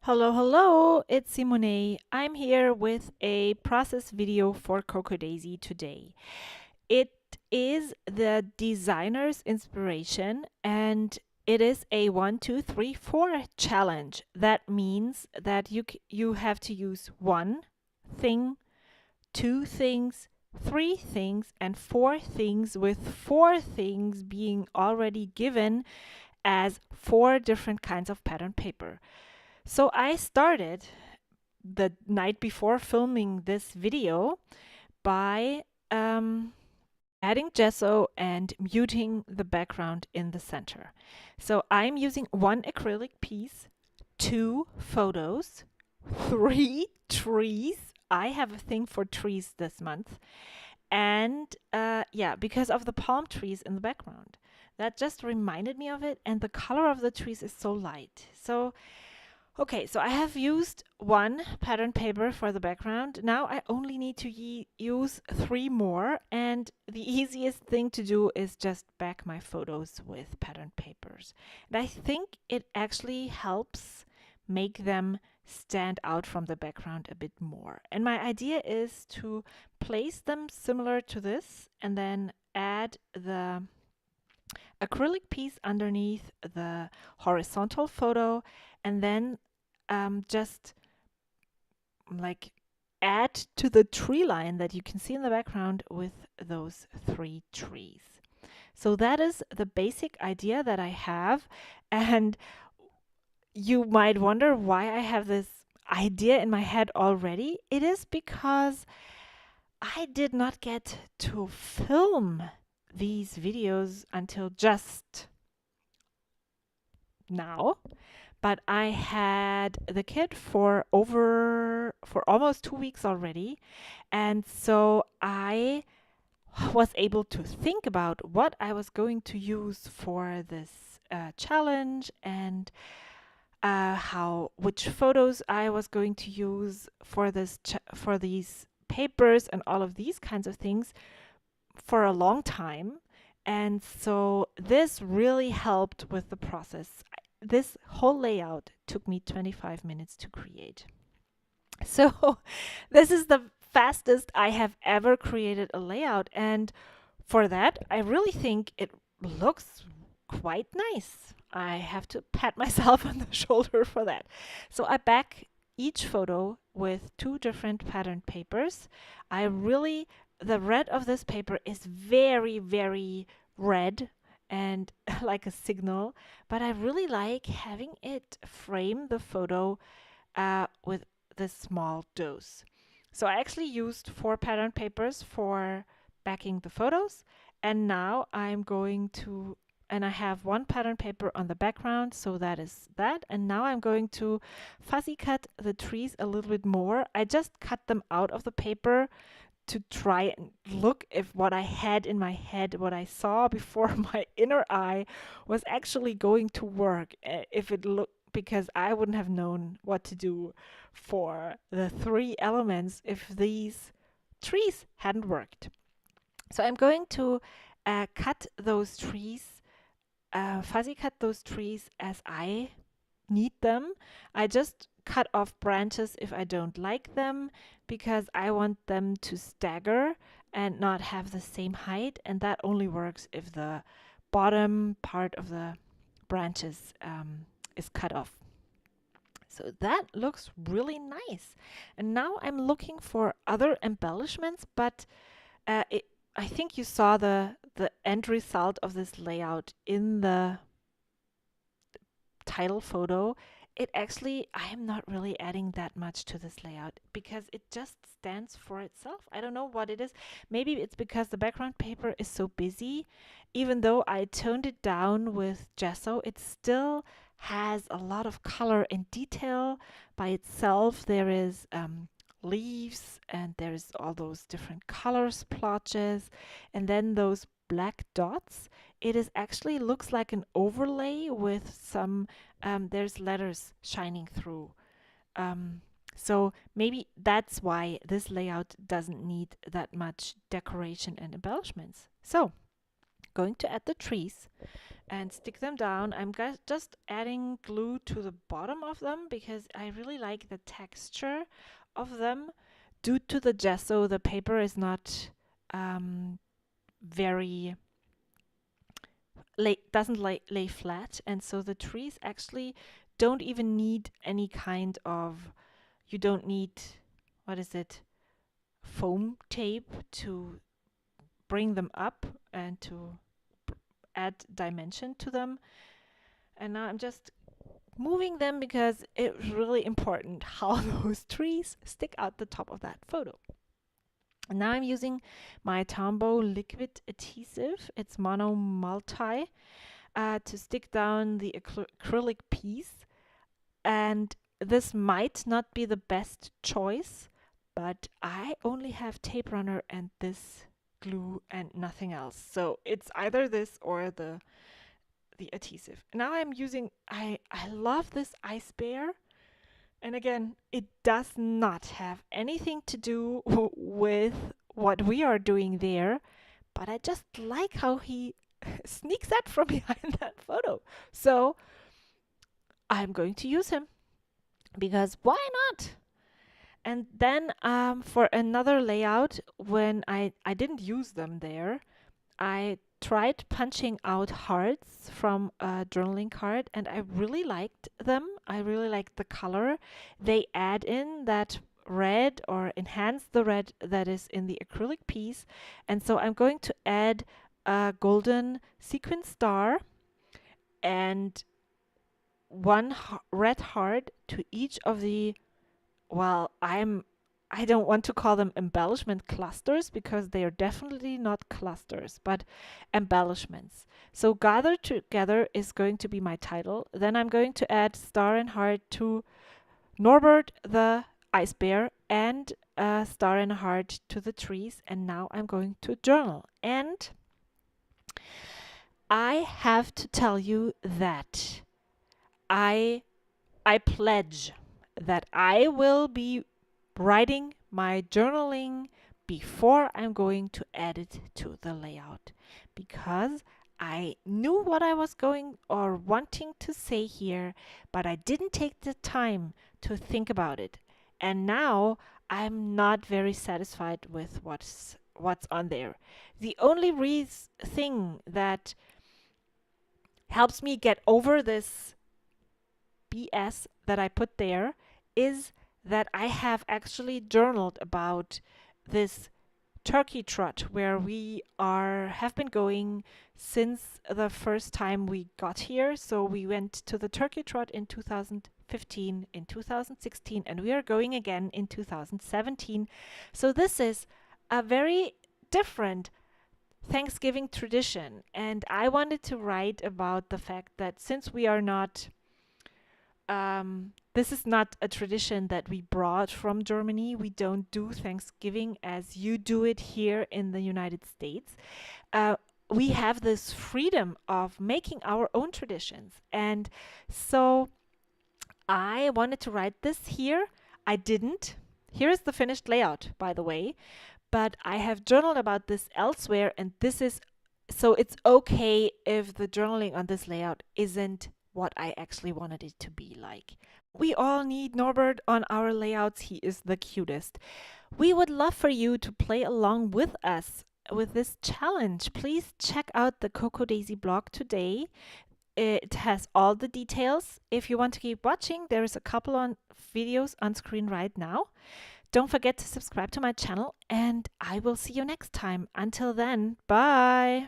Hello, hello, it's Simone. I'm here with a process video for Coco Daisy today. It is the designer's inspiration and it is a 1, 2, 3, 4 challenge. That means that you have to use one thing, two things, three things, and four things, with four things being already given as four different kinds of pattern paper. So I started the night before filming this video by adding gesso and muting the background in the center. So I'm using one acrylic piece, two photos, three trees. I have a thing for trees this month. And yeah, because of the palm trees in the background. That just reminded me of it, and the color of the trees is so light. So okay, so I have used one pattern paper for the background. Now I only need to use three more, and the easiest thing to do is just back my photos with pattern papers. And I think it actually helps make them stand out from the background a bit more. And my idea is to place them similar to this and then add the acrylic piece underneath the horizontal photo, and then just like add to the tree line that you can see in the background with those three trees. So that is the basic idea that I have. And you might wonder why I have this idea in my head already. It is because I did not get to film these videos until just now, but I had the kid for almost 2 weeks already, and so I was able to think about what I was going to use for this challenge, and which photos I was going to use for for these papers and all of these kinds of things for a long time. And so this really helped with the process. This whole layout took me 25 minutes to create. So this is the fastest I have ever created a layout. And for that, I really think it looks quite nice. I have to pat myself on the shoulder for that. So I back each photo with two different pattern papers. The red of this paper is very, very red and like a signal, but I really like having it frame the photo with this small dose. So I actually used four pattern papers for backing the photos, and now I'm going to, and I have one pattern paper on the background, so that is that. And now I'm going to fuzzy cut the trees a little bit more. I just cut them out of the paper to try and look if what I had in my head, what I saw before my inner eye, was actually going to work. If it looked, because I wouldn't have known what to do for the three elements if these trees hadn't worked. So I'm going to cut those trees, fuzzy cut those trees as I need them. I just cut off branches if I don't like them, because I want them to stagger and not have the same height, and that only works if the bottom part of the branches is cut off. So that looks really nice. And now I'm looking for other embellishments, but I think you saw the end result of this layout in the title photo. It actually, I am not really adding that much to this layout because it just stands for itself. I don't know what it is. Maybe it's because the background paper is so busy. Even though I toned it down with gesso, it still has a lot of color and detail by itself. There is leaves, and there's all those different color splotches, and then those black dots. It is actually looks like an overlay with some there's letters shining through. So maybe that's why this layout doesn't need that much decoration and embellishments. So going to add the trees and stick them down. I'm just adding glue to the bottom of them because I really like the texture of them. Due to the gesso, the paper is not very doesn't lay flat, and so the trees actually don't even need any kind of, you don't need, what is it, foam tape to bring them up and to add dimension to them. And now I'm just moving them because it's really important how those trees stick out the top of that photo. And now I'm using my Tombow liquid adhesive. It's mono multi to stick down the acrylic piece. And this might not be the best choice, but I only have tape runner and this glue and nothing else. So it's either this or the adhesive. Now I'm using, I love this ice bear. And again, it does not have anything to do with what we are doing there, but I just like how he sneaks up from behind that photo. So I'm going to use him because why not? And then for another layout, when I didn't use them there, I tried punching out hearts from a journaling card, and I really liked them. I really liked the color. They add in that red or enhance the red that is in the acrylic piece. And so I'm going to add a golden sequin star and one red heart to each of the, well, I don't want to call them embellishment clusters because they are definitely not clusters, but embellishments. So Gather Together is going to be my title. Then I'm going to add star and heart to Norbert the ice bear and a star and a heart to the trees. And now I'm going to journal. And I have to tell you that I pledge that I will be writing my journaling before I'm going to add it to the layout, because I knew what I was going or wanting to say here, but I didn't take the time to think about it. And now I'm not very satisfied with what's on there. The only thing that helps me get over this BS that I put there is that I have actually journaled about this turkey trot where we have been going since the first time we got here. So we went to the turkey trot in 2015, in 2016, and we are going again in 2017. So this is a very different Thanksgiving tradition, and I wanted to write about the fact that since we are not this is not a tradition that we brought from Germany. We don't do Thanksgiving as you do it here in the United States. We have this freedom of making our own traditions. And so I wanted to write this here. I didn't. Here is the finished layout, by the way. But I have journaled about this elsewhere, and this is, so it's okay if the journaling on this layout isn't what I actually wanted it to be like. We all need Norbert on our layouts. He is the cutest. We would love for you to play along with us with this challenge. Please check out the Coco Daisy blog today. It has all the details. If you want to keep watching, there's a couple of videos on screen right now. Don't forget to subscribe to my channel, and I will see you next time. Until then, bye!